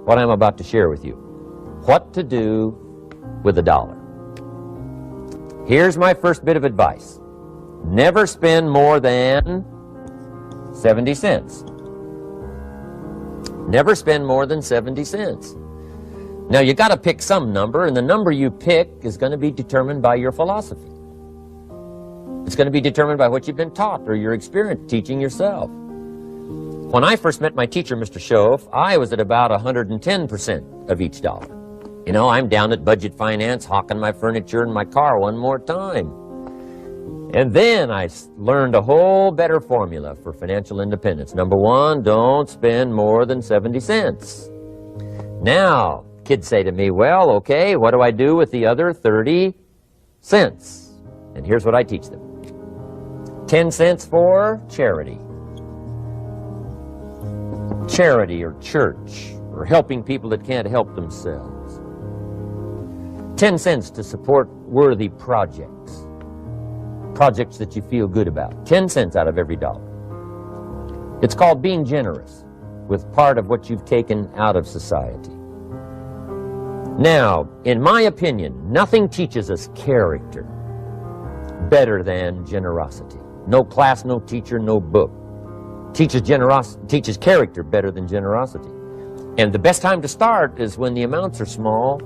[SPEAKER 1] what I'm about to share with you. What to do with $1. Here's my first bit of advice. Never spend more than 70 cents. Never spend more than 70 cents. Now, you got to pick some number, and the number you pick is going to be determined by your philosophy. It's going to be determined by what you've been taught or your experience teaching yourself. When I first met my teacher, Mr. Schoaf, I was at about 110% of each dollar. You know, I'm down at budget finance, hawking my furniture and my car one more time. And then I learned a whole better formula for financial independence. Number one, don't spend more than 70 cents. Now, kids say to me, well, okay, what do I do with the other 30 cents? And here's what I teach them. 10 cents for charity. Charity or church, or helping people that can't help themselves. 10 cents to support worthy projects. Projects that you feel good about. 10 cents out of every dollar. It's called being generous with part of what you've taken out of society. Now, in my opinion, nothing teaches us character better than generosity. No class, no teacher, no book teaches character better than generosity. And the best time to start is when the amounts are small.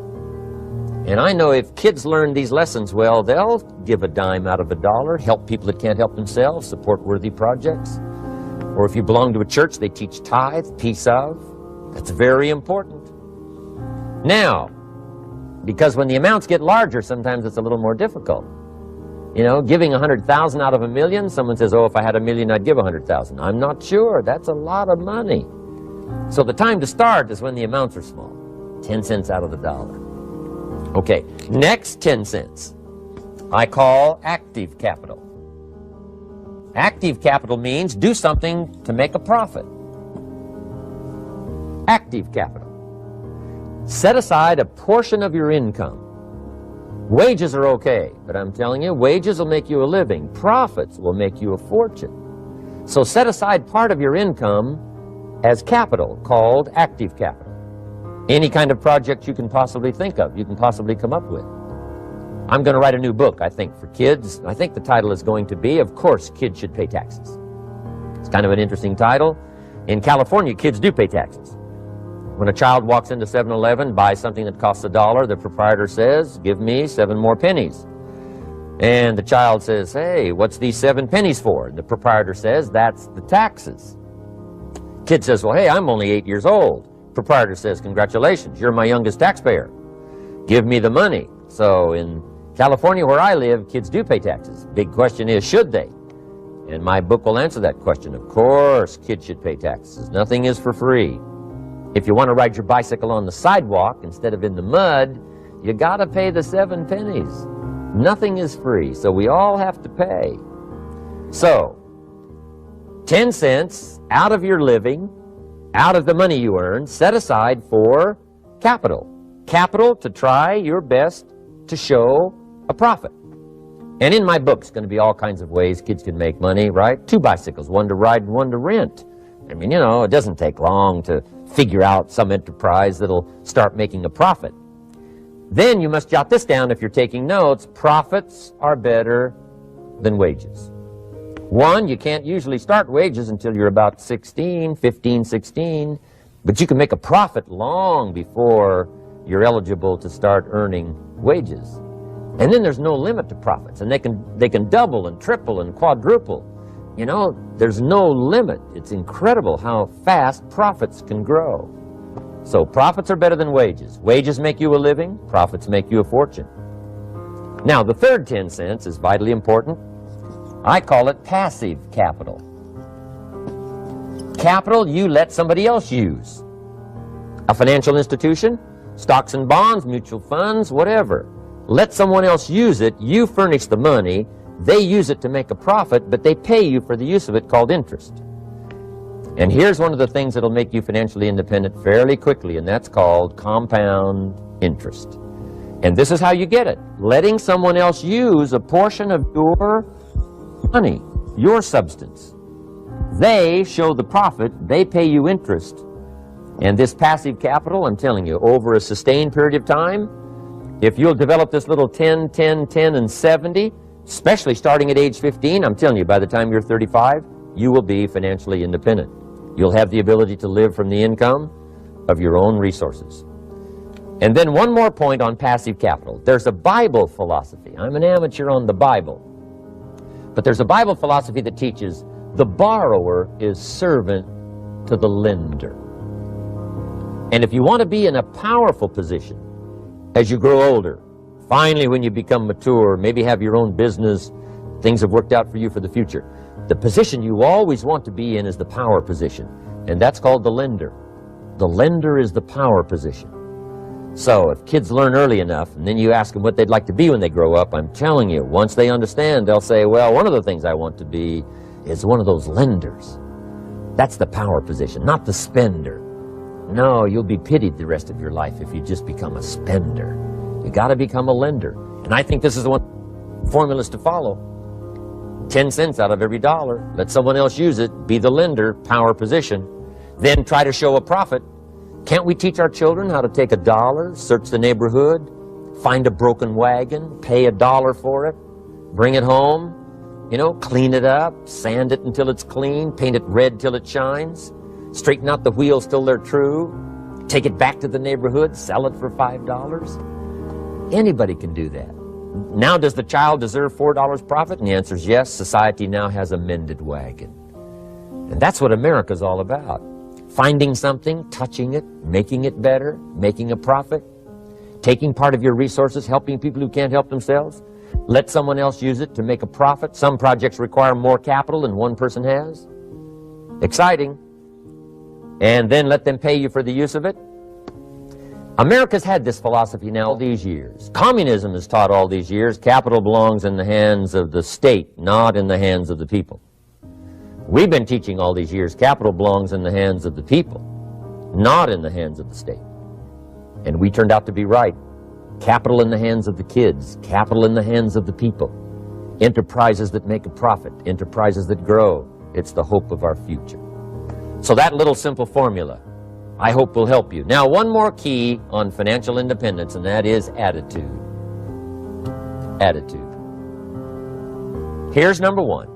[SPEAKER 1] And I know if kids learn these lessons well, they'll give a dime out of a dollar, help people that can't help themselves, support worthy projects. Or if you belong to a church, they teach tithe, peace of. That's very important. Now, because when the amounts get larger, sometimes it's a little more difficult. You know, giving 100,000 out of a million, someone says, oh, if I had a million, I'd give 100,000. I'm not sure. That's a lot of money. So the time to start is when the amounts are small. 10 cents out of the dollar. Okay, next 10 cents I call active capital. Active capital means do something to make a profit. Active capital. Set aside a portion of your income. Wages are okay, but I'm telling you, wages will make you a living. Profits will make you a fortune. So set aside part of your income as capital, called active capital. Any kind of project you can possibly think of, you can possibly come up with. I'm going to write a new book, I think, for kids. I think the title is going to be, Of Course Kids Should Pay Taxes. It's kind of an interesting title. In California, kids do pay taxes. When a child walks into 7-Eleven, buys something that costs $1, the proprietor says, give me 7 more pennies. And the child says, hey, what's these 7 pennies for? And the proprietor says, that's the taxes. Kid says, well, hey, I'm only 8 years old. Proprietor says, congratulations, you're my youngest taxpayer. Give me the money. So in California, where I live, kids do pay taxes. Big question is, should they? And my book will answer that question. Of course, kids should pay taxes. Nothing is for free. If you want to ride your bicycle on the sidewalk instead of in the mud, you got to pay the 7 pennies. Nothing is free, so we all have to pay. So, 10 cents out of your living, out of the money you earn, set aside for capital. Capital to try your best to show a profit. And in my book, it's going to be all kinds of ways kids can make money, right? 2 bicycles, one to ride and one to rent. I mean, you know, it doesn't take long to figure out some enterprise that'll start making a profit. Then you must jot this down if you're taking notes. Profits are better than wages. One, you can't usually start wages until you're about 16, 15, 16, but you can make a profit long before you're eligible to start earning wages. And then there's no limit to profits, and they can double and triple and quadruple. You know, there's no limit. It's incredible how fast profits can grow. So profits are better than wages. Wages make you a living, profits make you a fortune. Now, the third 10 cents is vitally important. I call it passive capital. Capital you let somebody else use. A financial institution, stocks and bonds, mutual funds, whatever. Let someone else use it, you furnish the money, they use it to make a profit, but they pay you for the use of it, called interest. And here's one of the things that'll make you financially independent fairly quickly, and that's called compound interest. And this is how you get it. Letting someone else use a portion of your money, your substance. They show the profit, they pay you interest. And this passive capital, I'm telling you, over a sustained period of time, if you'll develop this little 10, 10, 10, and 70, especially starting at age 15, I'm telling you, by the time you're 35, you will be financially independent. You'll have the ability to live from the income of your own resources. And then one more point on passive capital. There's a Bible philosophy. I'm an amateur on the Bible. But there's a Bible philosophy that teaches the borrower is servant to the lender. And if you want to be in a powerful position as you grow older, finally when you become mature, maybe have your own business, things have worked out for you for the future, the position you always want to be in is the power position, and that's called the lender. The lender is the power position. So if kids learn early enough, and then you ask them what they'd like to be when they grow up, I'm telling you, once they understand, they'll say, well, one of the things I want to be is one of those lenders. That's the power position, not the spender. No, you'll be pitied the rest of your life if you just become a spender. You got to become a lender. And I think this is the one formulas to follow. 10 cents out of every dollar. Let someone else use it. Be the lender, power position. Then try to show a profit. Can't we teach our children how to take $1, search the neighborhood, find a broken wagon, pay $1 for it, bring it home, you know, clean it up, sand it until it's clean, paint it red till it shines, straighten out the wheels till they're true, take it back to the neighborhood, sell it for $5? Anybody can do that. Now, does the child deserve $4 profit? And the answer is yes. Society now has a mended wagon. And that's what America's all about. Finding something, touching it, making it better, making a profit, taking part of your resources, helping people who can't help themselves. Let someone else use it to make a profit. Some projects require more capital than one person has. Exciting. And then let them pay you for the use of it. America's had this philosophy now all these years. Communism has taught all these years capital belongs in the hands of the state, not in the hands of the people. We've been teaching all these years capital belongs in the hands of the people, not in the hands of the state. And we turned out to be right. Capital in the hands of the kids, capital in the hands of the people. Enterprises that make a profit, enterprises that grow. It's the hope of our future. So that little simple formula, I hope, will help you. Now, one more key on financial independence, and that is attitude. Attitude. Here's number one.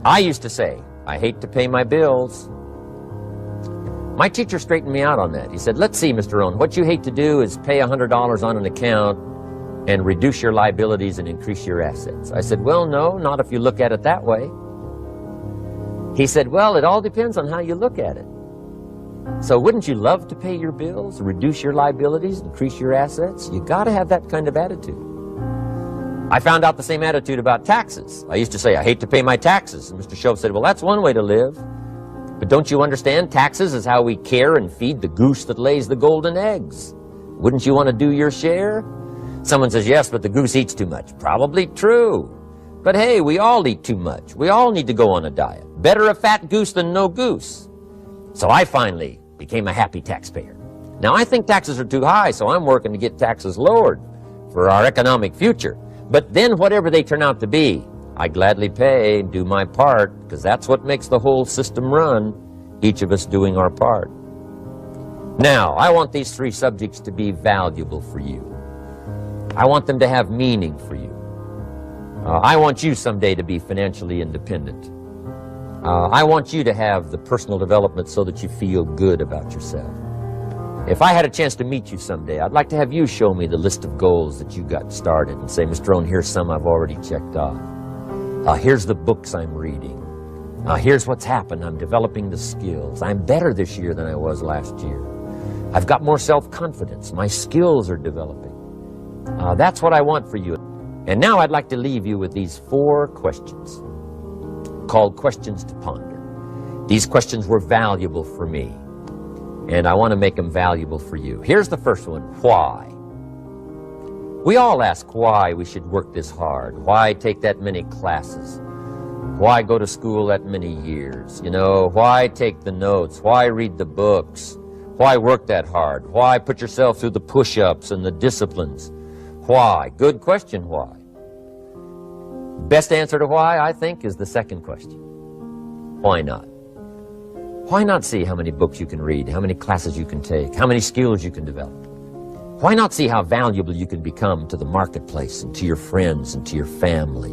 [SPEAKER 1] I used to say, I hate to pay my bills. My teacher straightened me out on that. He said, let's see, Mr. Rohn, what you hate to do is pay $100 on an account and reduce your liabilities and increase your assets. I said, well, no, not if you look at it that way. He said, well, it all depends on how you look at it. So wouldn't you love to pay your bills, reduce your liabilities, increase your assets? You got to have that kind of attitude. I found out the same attitude about taxes. I used to say, I hate to pay my taxes. And Mr. Shove said, well, that's one way to live. But don't you understand? Taxes is how we care and feed the goose that lays the golden eggs. Wouldn't you want to do your share? Someone says, yes, but the goose eats too much. Probably true. But hey, we all eat too much. We all need to go on a diet. Better a fat goose than no goose. So I finally became a happy taxpayer. Now I think taxes are too high, so I'm working to get taxes lowered for our economic future. But then whatever they turn out to be, I gladly pay and do my part, because that's what makes the whole system run, each of us doing our part. Now, I want these three subjects to be valuable for you. I want them to have meaning for you. I want you someday to be financially independent. I want you to have the personal development so that you feel good about yourself. If I had a chance to meet you someday, I'd like to have you show me the list of goals that you got started and say, Mr. Rohn, here's some I've already checked off. Here's the books I'm reading. Here's what's happened. I'm developing the skills. I'm better this year than I was last year. I've got more self-confidence. My skills are developing. That's what I want for you. And now I'd like to leave you with these 4 questions called questions to ponder. These questions were valuable for me, and I want to make them valuable for you. Here's the first one. Why? We all ask why we should work this hard. Why take that many classes? Why go to school that many years? You know, why take the notes? Why read the books? Why work that hard? Why put yourself through the push-ups and the disciplines? Why? Good question, why? Best answer to why, I think, is the second question. Why not? Why not see how many books you can read, how many classes you can take, how many skills you can develop? Why not see how valuable you can become to the marketplace and to your friends and to your family?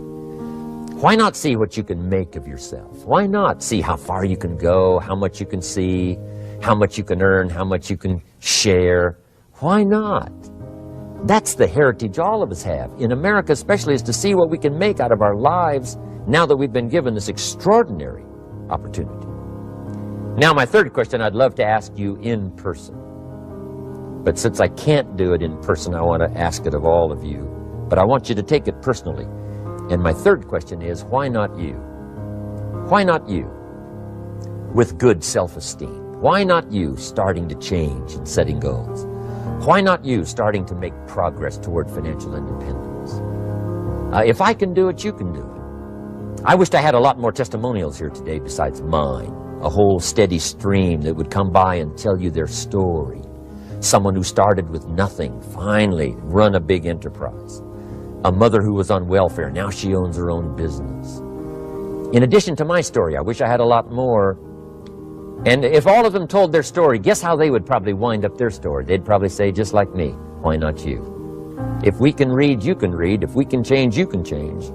[SPEAKER 1] Why not see what you can make of yourself? Why not see how far you can go, how much you can see, how much you can earn, how much you can share? Why not? That's the heritage all of us have, in America especially, is to see what we can make out of our lives now that we've been given this extraordinary opportunity. Now, my third question I'd love to ask you in person. But since I can't do it in person, I want to ask it of all of you. But I want you to take it personally. And my third question is, why not you? Why not you? With good self-esteem. Why not you starting to change and setting goals? Why not you starting to make progress toward financial independence? If I can do it, you can do it. I wished I had a lot more testimonials here today besides mine. A whole steady stream that would come by and tell you their story. Someone who started with nothing, finally run a big enterprise. A mother who was on welfare, now she owns her own business. In addition to my story, I wish I had a lot more. And if all of them told their story, guess how they would probably wind up their story? They'd probably say, just like me, why not you? If we can read, you can read. If we can change, you can change.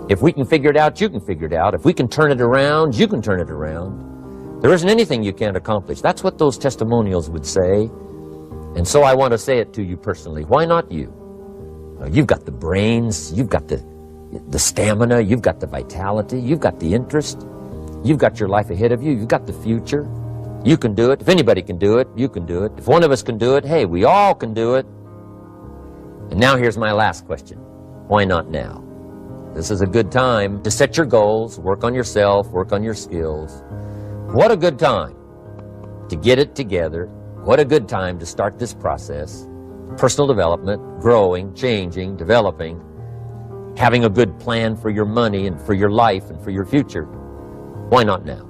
[SPEAKER 1] If we can figure it out, you can figure it out. If we can turn it around, you can turn it around. There isn't anything you can't accomplish. That's what those testimonials would say. And so I want to say it to you personally. Why not you? You've got the brains, you've got the stamina, you've got the vitality, you've got the interest, you've got your life ahead of you, you've got the future. You can do it. If anybody can do it, you can do it. If one of us can do it, hey, we all can do it. And now here's my last question. Why not now? This is a good time to set your goals, work on yourself, work on your skills. What a good time to get it together. What a good time to start this process. Personal development, growing, changing, developing, having a good plan for your money and for your life and for your future. Why not now?